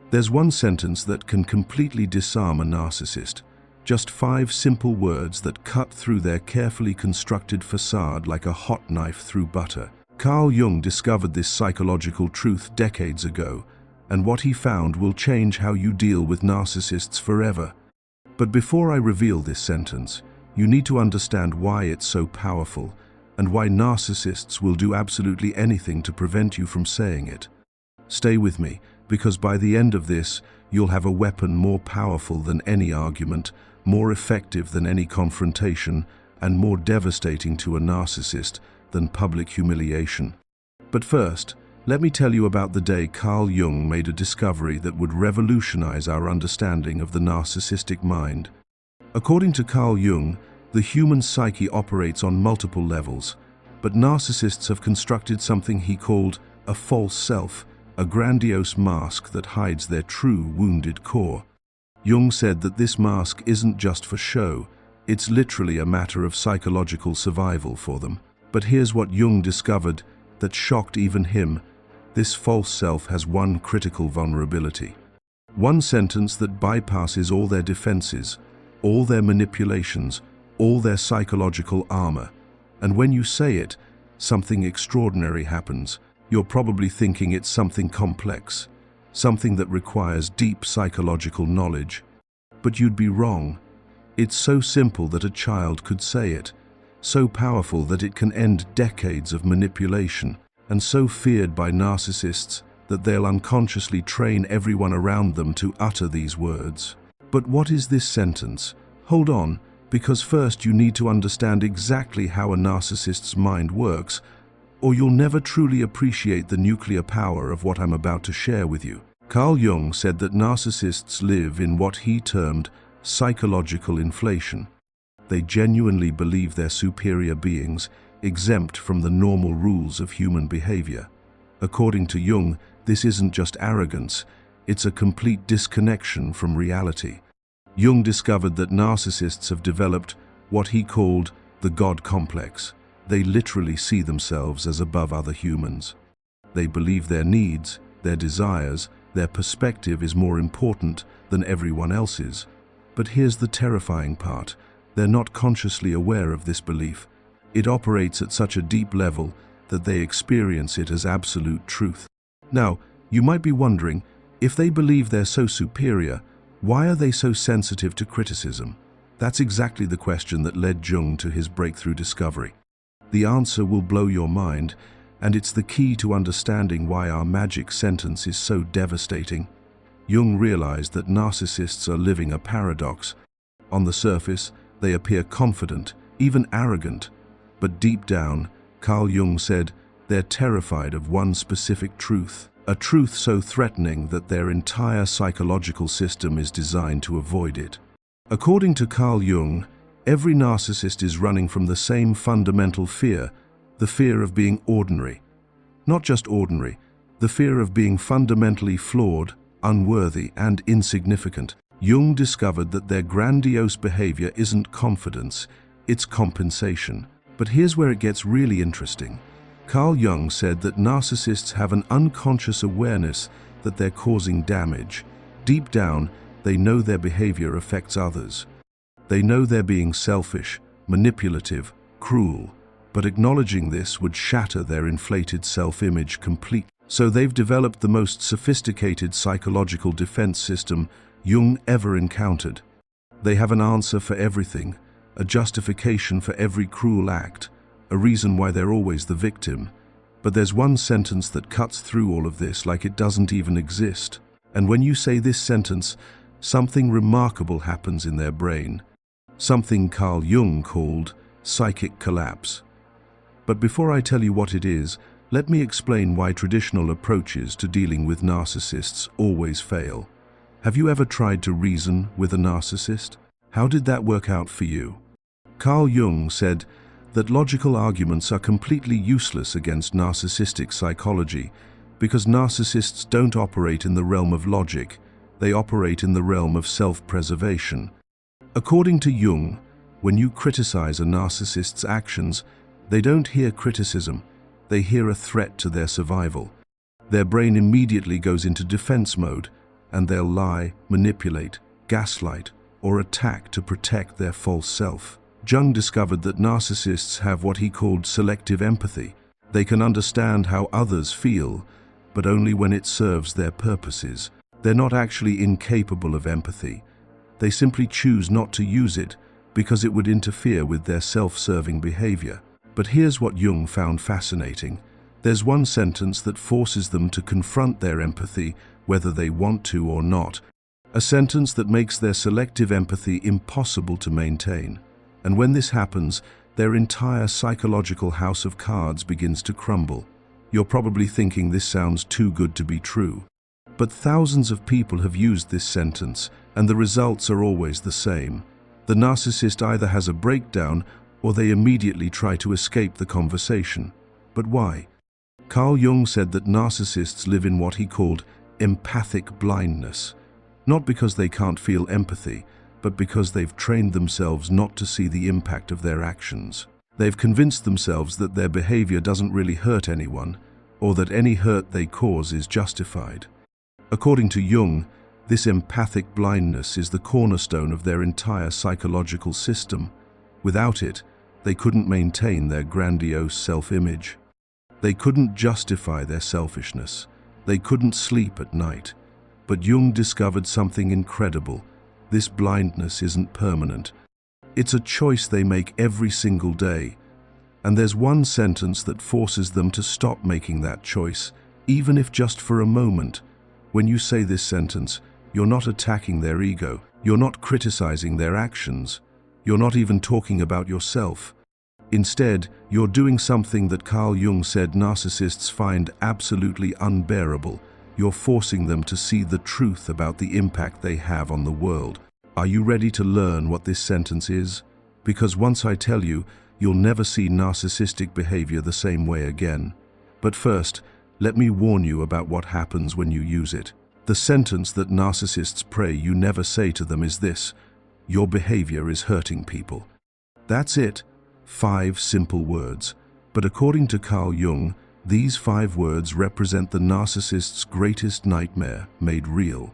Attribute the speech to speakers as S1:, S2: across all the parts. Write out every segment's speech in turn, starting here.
S1: There's one sentence that can completely disarm a narcissist. Just 5 simple words that cut through their carefully constructed facade like a hot knife through butter. Carl Jung discovered this psychological truth decades ago, and what he found will change how you deal with narcissists forever. But before I reveal this sentence, you need to understand why it's so powerful and why narcissists will do absolutely anything to prevent you from saying it. Stay with me, because by the end of this, you'll have a weapon more powerful than any argument, more effective than any confrontation, and more devastating to a narcissist than public humiliation. But first, let me tell you about the day Carl Jung made a discovery that would revolutionize our understanding of the narcissistic mind. According to Carl Jung, the human psyche operates on multiple levels, but narcissists have constructed something he called a false self, a grandiose mask that hides their true wounded core. Jung said that this mask isn't just for show, it's literally a matter of psychological survival for them. But here's what Jung discovered that shocked even him. This false self has one critical vulnerability. One sentence that bypasses all their defenses, all their manipulations, all their psychological armor. And when you say it, something extraordinary happens. You're probably thinking it's something complex, something that requires deep psychological knowledge. But you'd be wrong. It's so simple that a child could say it, so powerful that it can end decades of manipulation, and so feared by narcissists that they'll unconsciously train everyone around them to utter these words. But what is this sentence? Hold on, because first you need to understand exactly how a narcissist's mind works, or you'll never truly appreciate the nuclear power of what I'm about to share with you. Carl Jung said that narcissists live in what he termed psychological inflation. They genuinely believe they're superior beings, exempt from the normal rules of human behavior. According to Jung, this isn't just arrogance, it's a complete disconnection from reality. Jung discovered that narcissists have developed what he called the God complex. They literally see themselves as above other humans. They believe their needs, their desires, their perspective is more important than everyone else's. But here's the terrifying part. They're not consciously aware of this belief. It operates at such a deep level that they experience it as absolute truth. Now, you might be wondering, if they believe they're so superior, why are they so sensitive to criticism? That's exactly the question that led Jung to his breakthrough discovery. The answer will blow your mind, and it's the key to understanding why our magic sentence is so devastating. Jung realized that narcissists are living a paradox. On the surface, they appear confident, even arrogant, but deep down, Carl Jung said, they're terrified of one specific truth, a truth so threatening that their entire psychological system is designed to avoid it. According to Carl Jung, every narcissist is running from the same fundamental fear, the fear of being ordinary. Not just ordinary, the fear of being fundamentally flawed, unworthy, and insignificant. Jung discovered that their grandiose behavior isn't confidence, it's compensation. But here's where it gets really interesting. Carl Jung said that narcissists have an unconscious awareness that they're causing damage. Deep down, they know their behavior affects others. They know they're being selfish, manipulative, cruel, but acknowledging this would shatter their inflated self-image completely. So they've developed the most sophisticated psychological defense system Jung ever encountered. They have an answer for everything, a justification for every cruel act, a reason why they're always the victim. But there's one sentence that cuts through all of this like it doesn't even exist. And when you say this sentence, something remarkable happens in their brain. Something Carl Jung called psychic collapse. But before I tell you what it is, let me explain why traditional approaches to dealing with narcissists always fail. Have you ever tried to reason with a narcissist? How did that work out for you? Carl Jung said that logical arguments are completely useless against narcissistic psychology because narcissists don't operate in the realm of logic, they operate in the realm of self-preservation. According to Jung, when you criticize a narcissist's actions, they don't hear criticism, they hear a threat to their survival. Their brain immediately goes into defense mode. and they'll lie, manipulate, gaslight, or attack to protect their false self. Jung discovered that narcissists have what he called selective empathy. They can understand how others feel, but only when it serves their purposes. They're not actually incapable of empathy. They simply choose not to use it because it would interfere with their self-serving behavior. But here's what Jung found fascinating. There's one sentence that forces them to confront their empathy, whether they want to or not. A sentence that makes their selective empathy impossible to maintain. And when this happens, their entire psychological house of cards begins to crumble. You're probably thinking this sounds too good to be true. But thousands of people have used this sentence, and the results are always the same. The narcissist either has a breakdown or they immediately try to escape the conversation. But why? Carl Jung said that narcissists live in what he called empathic blindness. Not because they can't feel empathy, but because they've trained themselves not to see the impact of their actions. They've convinced themselves that their behavior doesn't really hurt anyone, or that any hurt they cause is justified. According to Jung, this empathic blindness is the cornerstone of their entire psychological system. Without it, they couldn't maintain their grandiose self-image. They couldn't justify their selfishness. They couldn't sleep at night. But Jung discovered something incredible. This blindness isn't permanent. It's a choice they make every single day. And there's one sentence that forces them to stop making that choice, even if just for a moment. When you say this sentence, you're not attacking their ego. You're not criticizing their actions. You're not even talking about yourself. Instead, you're doing something that Carl Jung said narcissists find absolutely unbearable. You're forcing them to see the truth about the impact they have on the world. Are you ready to learn what this sentence is? Because once I tell you, you'll never see narcissistic behavior the same way again. But first, let me warn you about what happens when you use it. The sentence that narcissists pray you never say to them is this: your behavior is hurting people. That's it. 5 simple words. But according to Carl Jung, these 5 words represent the narcissist's greatest nightmare made real.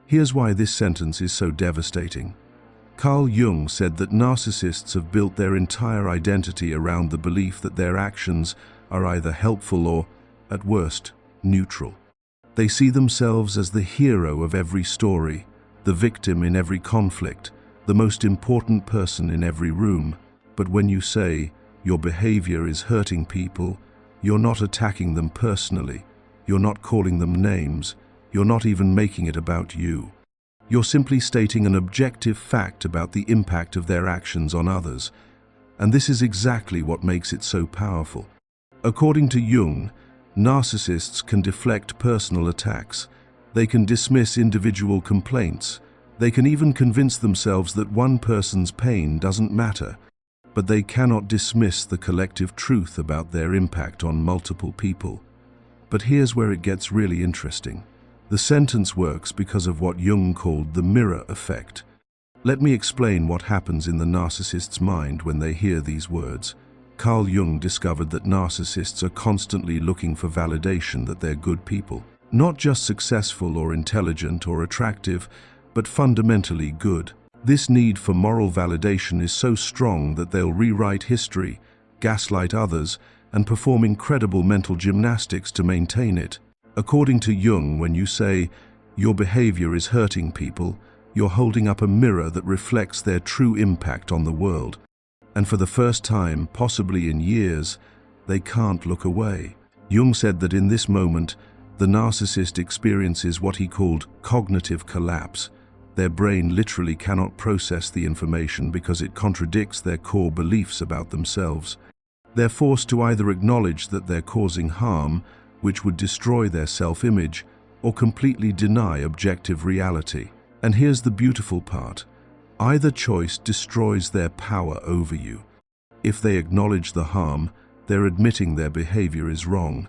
S1: Here's why this sentence is so devastating. Carl Jung said that narcissists have built their entire identity around the belief that their actions are either helpful or, at worst, neutral. They see themselves as the hero of every story, the victim in every conflict, the most important person in every room. But when you say, your behavior is hurting people, you're not attacking them personally. You're not calling them names. You're not even making it about you. You're simply stating an objective fact about the impact of their actions on others. And this is exactly what makes it so powerful. According to Jung, narcissists can deflect personal attacks. They can dismiss individual complaints. They can even convince themselves that one person's pain doesn't matter. But they cannot dismiss the collective truth about their impact on multiple people. But here's where it gets really interesting. The sentence works because of what Jung called the mirror effect. Let me explain what happens in the narcissist's mind when they hear these words. Carl Jung discovered that narcissists are constantly looking for validation that they're good people. Not just successful or intelligent or attractive, but fundamentally good. This need for moral validation is so strong that they'll rewrite history, gaslight others, and perform incredible mental gymnastics to maintain it. According to Jung, when you say, your behavior is hurting people, you're holding up a mirror that reflects their true impact on the world. And for the first time, possibly in years, they can't look away. Jung said that in this moment, the narcissist experiences what he called cognitive collapse. Their brain literally cannot process the information because it contradicts their core beliefs about themselves. They're forced to either acknowledge that they're causing harm, which would destroy their self-image, or completely deny objective reality. And here's the beautiful part. Either choice destroys their power over you. If they acknowledge the harm, they're admitting their behavior is wrong.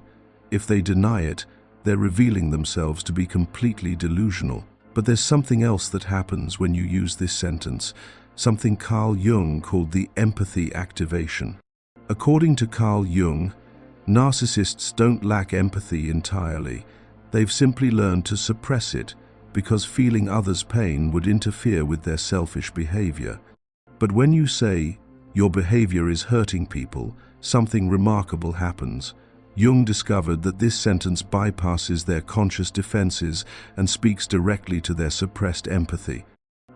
S1: If they deny it, they're revealing themselves to be completely delusional. But there's something else that happens when you use this sentence, something Carl Jung called the empathy activation. According to Carl Jung, narcissists don't lack empathy entirely. They've simply learned to suppress it, because feeling others' pain would interfere with their selfish behavior. But when you say, "Your behavior is hurting people," something remarkable happens. Jung discovered that this sentence bypasses their conscious defenses and speaks directly to their suppressed empathy.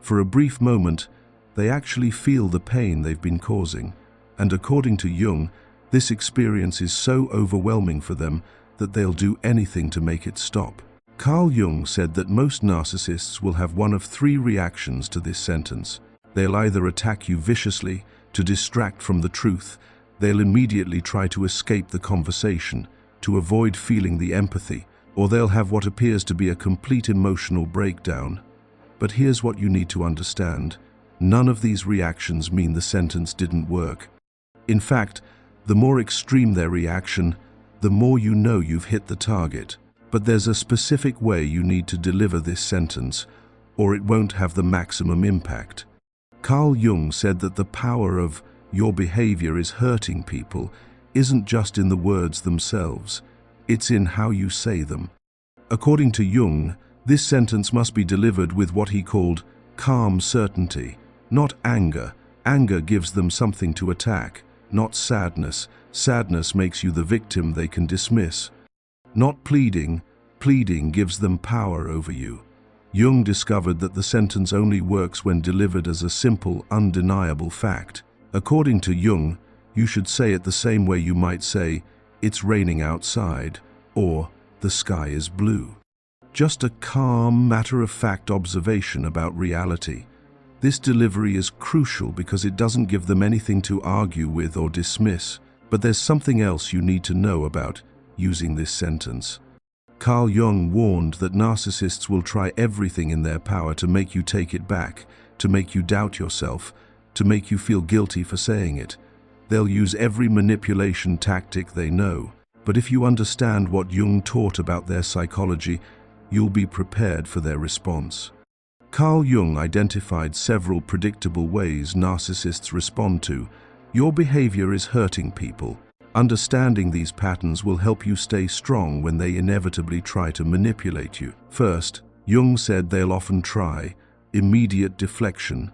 S1: For a brief moment, they actually feel the pain they've been causing, and according to Jung, this experience is so overwhelming for them that they'll do anything to make it stop. Carl Jung said that most narcissists will have one of three reactions to this sentence. They'll either attack you viciously to distract from the truth, they'll immediately try to escape the conversation, to avoid feeling the empathy, or they'll have what appears to be a complete emotional breakdown. But here's what you need to understand. None of these reactions mean the sentence didn't work. In fact, the more extreme their reaction, the more you know you've hit the target. But there's a specific way you need to deliver this sentence, or it won't have the maximum impact. Carl Jung said that the power of "your behavior is hurting people" isn't just in the words themselves, it's in how you say them. According to Jung, this sentence must be delivered with what he called calm certainty, not anger. Anger gives them something to attack, not sadness. Sadness makes you the victim they can dismiss. Not pleading. Pleading gives them power over you. Jung discovered that the sentence only works when delivered as a simple, undeniable fact. According to Jung, you should say it the same way you might say, "It's raining outside," or "The sky is blue." Just a calm, matter-of-fact observation about reality. This delivery is crucial because it doesn't give them anything to argue with or dismiss. But there's something else you need to know about using this sentence. Carl Jung warned that narcissists will try everything in their power to make you take it back, to make you doubt yourself, to make you feel guilty for saying it. They'll use every manipulation tactic they know. But if you understand what Jung taught about their psychology, you'll be prepared for their response. Carl Jung identified several predictable ways narcissists respond to "your behavior is hurting people." Understanding these patterns will help you stay strong when they inevitably try to manipulate you. First, Jung said they'll often try immediate deflection.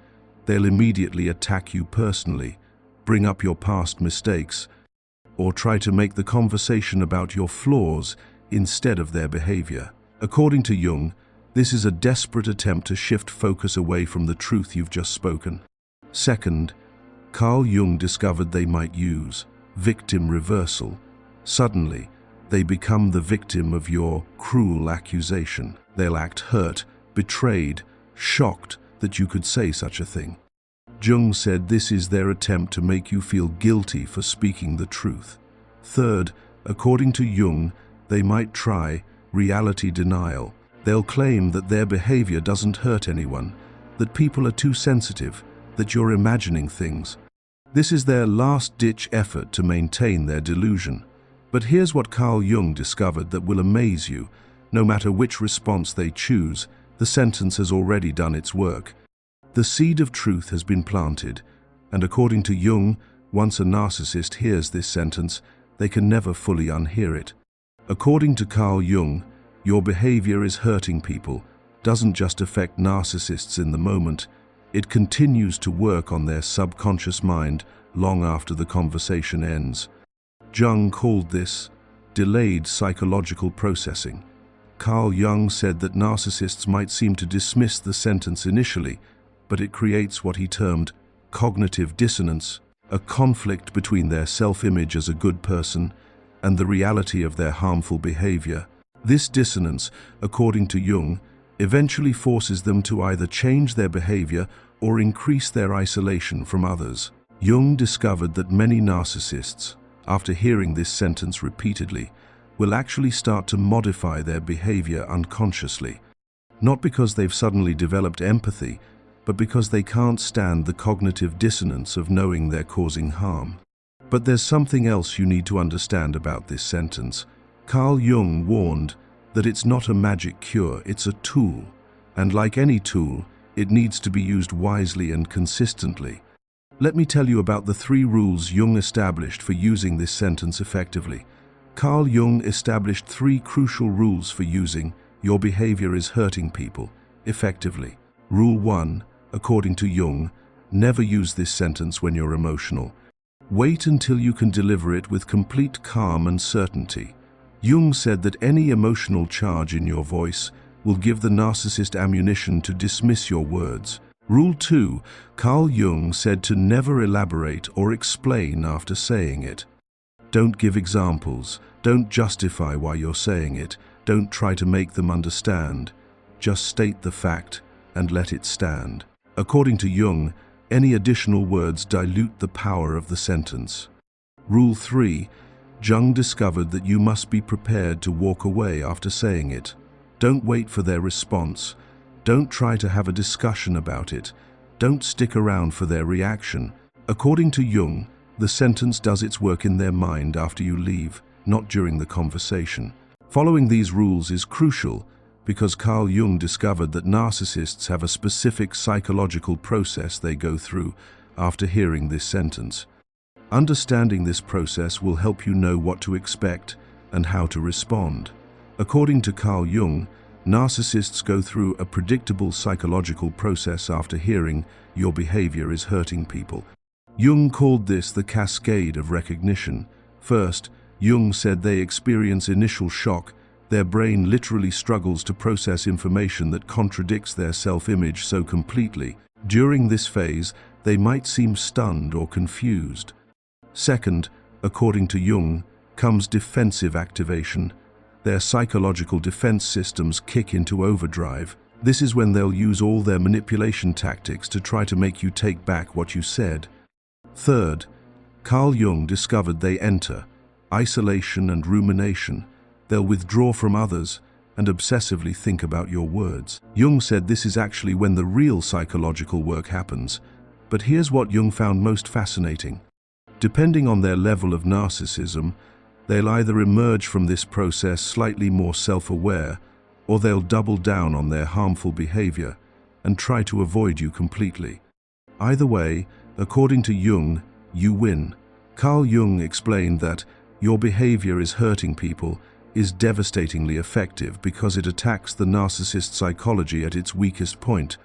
S1: They'll immediately attack you personally, bring up your past mistakes, or try to make the conversation about your flaws instead of their behavior. According to Jung, this is a desperate attempt to shift focus away from the truth you've just spoken. Second, Carl Jung discovered they might use victim reversal. Suddenly, they become the victim of your cruel accusation. They'll act hurt, betrayed, shocked that you could say such a thing. Jung said this is their attempt to make you feel guilty for speaking the truth. Third, according to Jung, they might try reality denial. They'll claim that their behavior doesn't hurt anyone, that people are too sensitive, that you're imagining things. This is their last-ditch effort to maintain their delusion. But here's what Carl Jung discovered that will amaze you. No matter which response they choose, the sentence has already done its work. The seed of truth has been planted, and according to Jung, once a narcissist hears this sentence, they can never fully unhear it. According to Carl Jung, "your behavior is hurting people" doesn't just affect narcissists in the moment, it continues to work on their subconscious mind long after the conversation ends. Jung called this delayed psychological processing. Carl Jung said that narcissists might seem to dismiss the sentence initially, but it creates what he termed cognitive dissonance, a conflict between their self-image as a good person and the reality of their harmful behavior. This dissonance, according to Jung, eventually forces them to either change their behavior or increase their isolation from others. Jung discovered that many narcissists, after hearing this sentence repeatedly, will actually start to modify their behavior unconsciously, not because they've suddenly developed empathy, but because they can't stand the cognitive dissonance of knowing they're causing harm. But there's something else you need to understand about this sentence. Carl Jung warned that it's not a magic cure, it's a tool. And like any tool, it needs to be used wisely and consistently. Let me tell you about the 3 rules Jung established for using this sentence effectively. Carl Jung established 3 crucial rules for using your behavior is hurting people, effectively. Rule 1, according to Jung, never use this sentence when you're emotional. Wait until you can deliver it with complete calm and certainty. Jung said that any emotional charge in your voice will give the narcissist ammunition to dismiss your words. Rule 2, Carl Jung said to never elaborate or explain after saying it. Don't give examples, don't justify why you're saying it, don't try to make them understand. Just state the fact and let it stand. According to Jung, any additional words dilute the power of the sentence. Rule 3, Jung discovered that you must be prepared to walk away after saying it. Don't wait for their response. Don't try to have a discussion about it. Don't stick around for their reaction. According to Jung, the sentence does its work in their mind after you leave, not during the conversation. Following these rules is crucial because Carl Jung discovered that narcissists have a specific psychological process they go through after hearing this sentence. Understanding this process will help you know what to expect and how to respond. According to Carl Jung, narcissists go through a predictable psychological process after hearing your behavior is hurting people. Jung called this the cascade of recognition. First, Jung said they experience initial shock. Their brain literally struggles to process information that contradicts their self-image so completely. During this phase, they might seem stunned or confused. Second, according to Jung, comes defensive activation. Their psychological defense systems kick into overdrive. This is when they'll use all their manipulation tactics to try to make you take back what you said. Third, Carl Jung discovered they enter isolation and rumination. They'll withdraw from others and obsessively think about your words. Jung said this is actually when the real psychological work happens. But here's what Jung found most fascinating. Depending on their level of narcissism, they'll either emerge from this process slightly more self-aware, or they'll double down on their harmful behavior and try to avoid you completely. Either way, according to Jung, you win. Carl Jung explained that your behavior is hurting people is devastatingly effective because it attacks the narcissist psychology at its weakest point.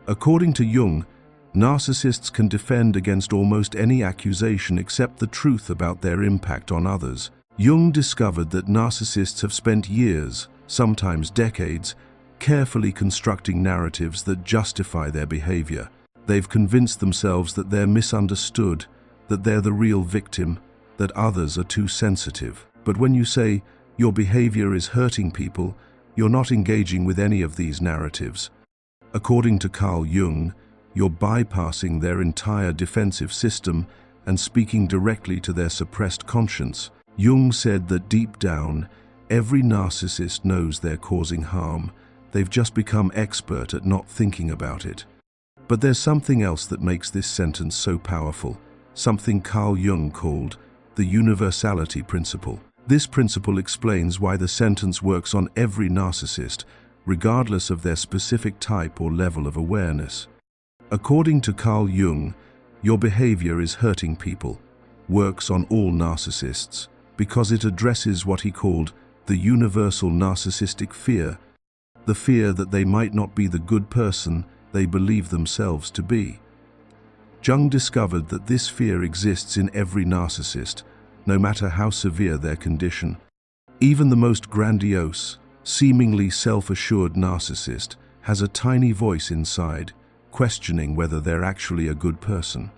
S1: According to Jung, narcissists can defend against almost any accusation except the truth about their impact on others. Jung discovered that narcissists have spent years, sometimes decades, carefully constructing narratives that justify their behavior. They've convinced themselves that they're misunderstood, that they're the real victim, that others are too sensitive. But when you say, your behavior is hurting people, you're not engaging with any of these narratives. According to Carl Jung, you're bypassing their entire defensive system and speaking directly to their suppressed conscience. Jung said that deep down, every narcissist knows they're causing harm. They've just become expert at not thinking about it. But there's something else that makes this sentence so powerful, something Carl Jung called the universality principle. This principle explains why the sentence works on every narcissist, regardless of their specific type or level of awareness. According to Carl Jung, your behavior is hurting people, works on all narcissists, because it addresses what he called the universal narcissistic fear, the fear that they might not be the good person they believe themselves to be. Jung discovered that this fear exists in every narcissist, no matter how severe their condition. Even the most grandiose, seemingly self-assured narcissist has a tiny voice inside, questioning whether they're actually a good person.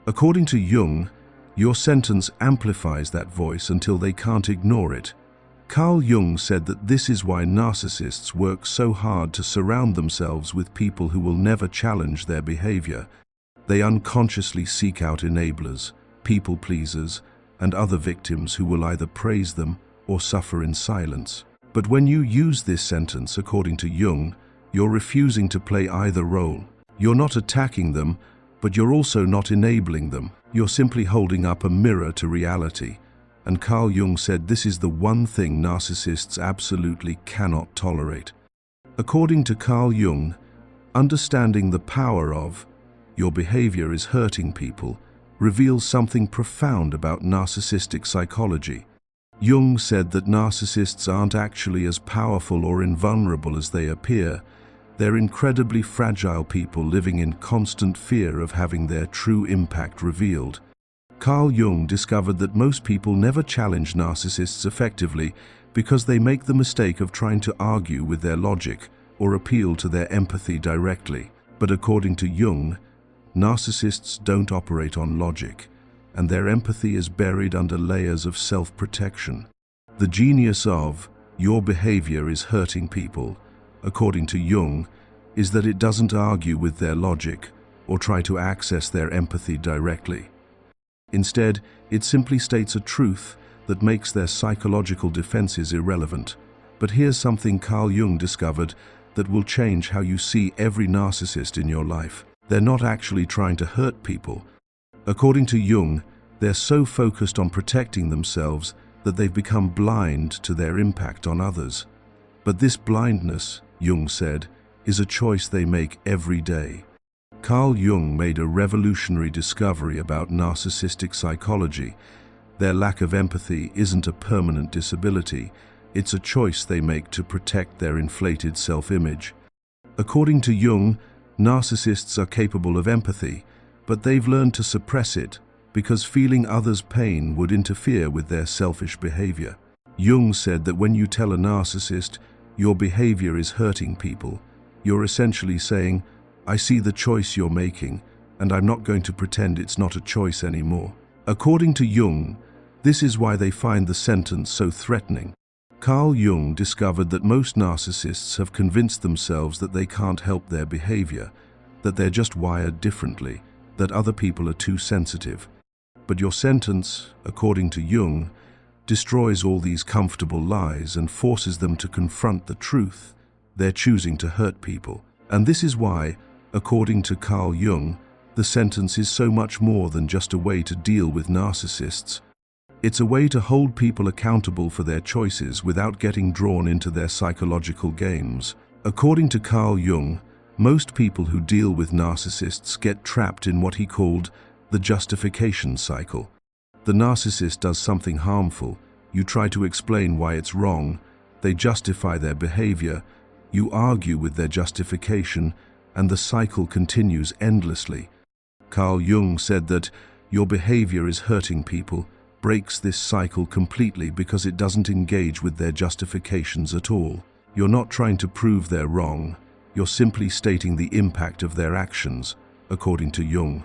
S1: According to Jung, your sentence amplifies that voice until they can't ignore it. Carl Jung said that this is why narcissists work so hard to surround themselves with people who will never challenge their behavior. They unconsciously seek out enablers, people-pleasers, and other victims who will either praise them or suffer in silence. But when you use this sentence, according to Jung, you're refusing to play either role. You're not attacking them, but you're also not enabling them. You're simply holding up a mirror to reality. And Carl Jung said this is the one thing narcissists absolutely cannot tolerate. According to Carl Jung, understanding the power of your behavior is hurting people reveals something profound about narcissistic psychology. Jung said that narcissists aren't actually as powerful or invulnerable as they appear. They're incredibly fragile people living in constant fear of having their true impact revealed. Carl Jung discovered that most people never challenge narcissists effectively because they make the mistake of trying to argue with their logic or appeal to their empathy directly. But according to Jung, narcissists don't operate on logic, and their empathy is buried under layers of self-protection. The genius of "your behavior is hurting people," according to Jung, is that it doesn't argue with their logic or try to access their empathy directly. Instead, it simply states a truth that makes their psychological defenses irrelevant. But here's something Carl Jung discovered that will change how you see every narcissist in your life. They're not actually trying to hurt people. According to Jung, they're so focused on protecting themselves that they've become blind to their impact on others. But this blindness, Jung said, is a choice they make every day. Carl Jung made a revolutionary discovery about narcissistic psychology. Their lack of empathy isn't a permanent disability, it's a choice they make to protect their inflated self-image. According to Jung, narcissists are capable of empathy, but they've learned to suppress it because feeling others' pain would interfere with their selfish behavior. Jung said that when you tell a narcissist, "Your behavior is hurting people," you're essentially saying, "I see the choice you're making, and I'm not going to pretend it's not a choice anymore." According to Jung, this is why they find the sentence so threatening. Carl Jung discovered that most narcissists have convinced themselves that they can't help their behavior, that they're just wired differently, that other people are too sensitive. But your sentence, according to Jung, destroys all these comfortable lies and forces them to confront the truth. They're choosing to hurt people. And this is why, according to Carl Jung, the sentence is so much more than just a way to deal with narcissists. It's a way to hold people accountable for their choices without getting drawn into their psychological games. According to Carl Jung, most people who deal with narcissists get trapped in what he called the justification cycle. The narcissist does something harmful, you try to explain why it's wrong, they justify their behavior, you argue with their justification, and the cycle continues endlessly. Carl Jung said that "your behavior is hurting people" breaks this cycle completely because it doesn't engage with their justifications at all. You're not trying to prove they're wrong, you're simply stating the impact of their actions, according to Jung.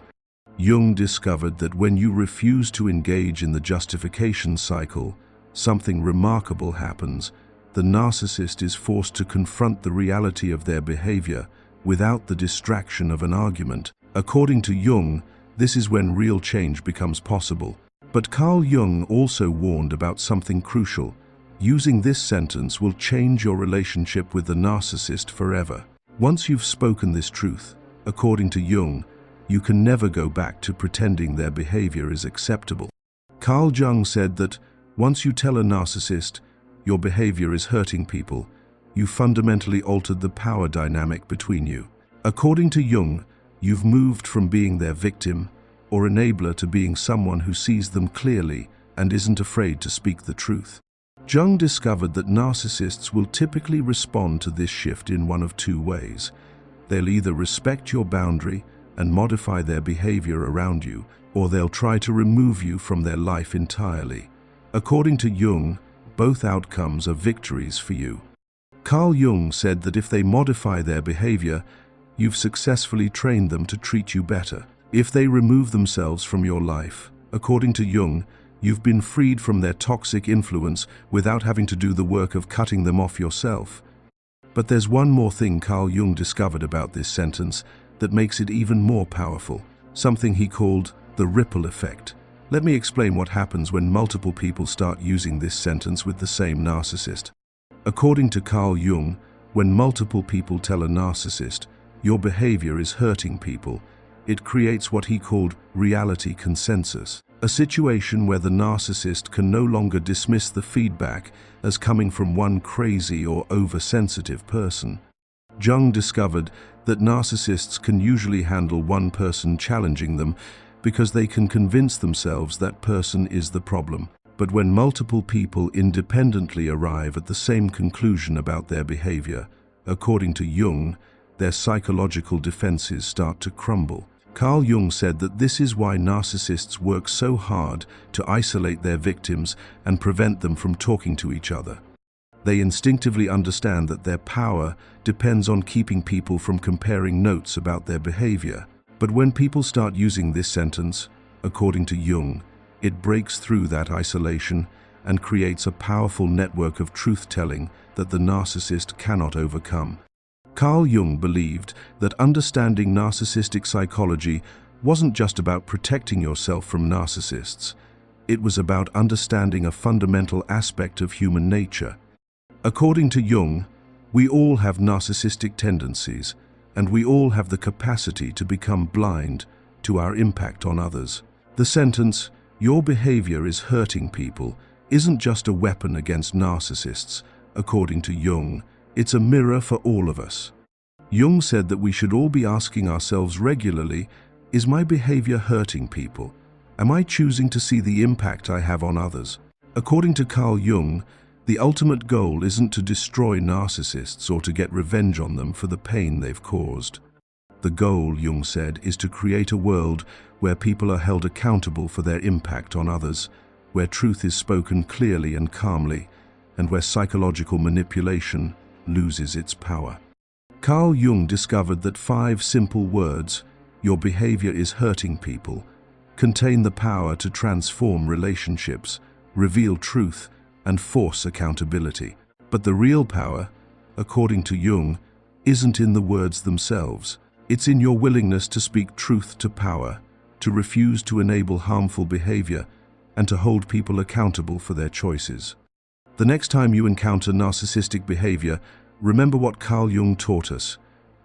S1: Jung discovered that when you refuse to engage in the justification cycle, something remarkable happens. The narcissist is forced to confront the reality of their behavior without the distraction of an argument. According to Jung, this is when real change becomes possible. But Carl Jung also warned about something crucial. Using this sentence will change your relationship with the narcissist forever. Once you've spoken this truth, according to Jung, you can never go back to pretending their behavior is acceptable. Carl Jung said that once you tell a narcissist, "Your behavior is hurting people," you fundamentally altered the power dynamic between you. According to Jung, you've moved from being their victim or enabler to being someone who sees them clearly and isn't afraid to speak the truth. Jung discovered that narcissists will typically respond to this shift in one of two ways. They'll either respect your boundary and modify their behavior around you, or they'll try to remove you from their life entirely. According to Jung, both outcomes are victories for you. Carl Jung said that if they modify their behavior, you've successfully trained them to treat you better. If they remove themselves from your life, according to Jung, you've been freed from their toxic influence without having to do the work of cutting them off yourself. But there's one more thing Carl Jung discovered about this sentence that makes it even more powerful, something he called the ripple effect. Let me explain what happens when multiple people start using this sentence with the same narcissist. According to Carl Jung, when multiple people tell a narcissist, "Your behavior is hurting people," it creates what he called reality consensus, a situation where the narcissist can no longer dismiss the feedback as coming from one crazy or oversensitive person. Jung discovered that narcissists can usually handle one person challenging them because they can convince themselves that person is the problem. But when multiple people independently arrive at the same conclusion about their behavior, according to Jung, their psychological defenses start to crumble. Carl Jung said that this is why narcissists work so hard to isolate their victims and prevent them from talking to each other. They instinctively understand that their power depends on keeping people from comparing notes about their behavior. But when people start using this sentence, according to Jung, it breaks through that isolation and creates a powerful network of truth-telling that the narcissist cannot overcome. Carl Jung believed that understanding narcissistic psychology wasn't just about protecting yourself from narcissists. It was about understanding a fundamental aspect of human nature. According to Jung, we all have narcissistic tendencies, and we all have the capacity to become blind to our impact on others. The sentence, "Your behavior is hurting people," isn't just a weapon against narcissists. According to Jung, it's a mirror for all of us. Jung said that we should all be asking ourselves regularly, is my behavior hurting people? Am I choosing to see the impact I have on others? According to Carl Jung, the ultimate goal isn't to destroy narcissists or to get revenge on them for the pain they've caused. The goal, Jung said, is to create a world where people are held accountable for their impact on others, where truth is spoken clearly and calmly, and where psychological manipulation loses its power. Carl Jung discovered that 5 simple words, "Your behavior is hurting people," contain the power to transform relationships, reveal truth, and force accountability. But the real power, according to Jung, isn't in the words themselves. It's in your willingness to speak truth to power, to refuse to enable harmful behavior, and to hold people accountable for their choices. The next time you encounter narcissistic behavior, remember what Carl Jung taught us.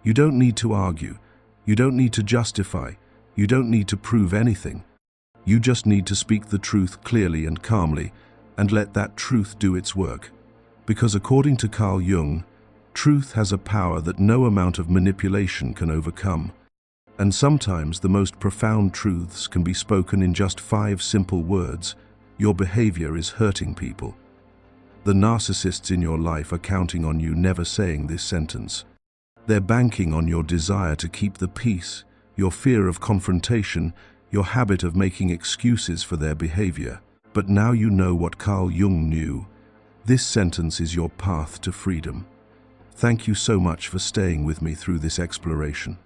S1: You don't need to argue. You don't need to justify. You don't need to prove anything. You just need to speak the truth clearly and calmly, and let that truth do its work. Because according to Carl Jung, truth has a power that no amount of manipulation can overcome. And sometimes the most profound truths can be spoken in just 5 simple words. Your behavior is hurting people. The narcissists in your life are counting on you never saying this sentence. They're banking on your desire to keep the peace, your fear of confrontation, your habit of making excuses for their behavior. But now you know what Carl Jung knew. This sentence is your path to freedom. Thank you so much for staying with me through this exploration.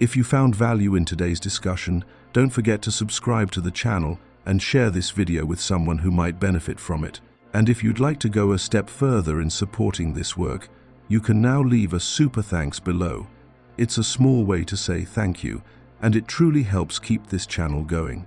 S1: If you found value in today's discussion, don't forget to subscribe to the channel and share this video with someone who might benefit from it. And if you'd like to go a step further in supporting this work, you can now leave a super thanks below. It's a small way to say thank you, and it truly helps keep this channel going.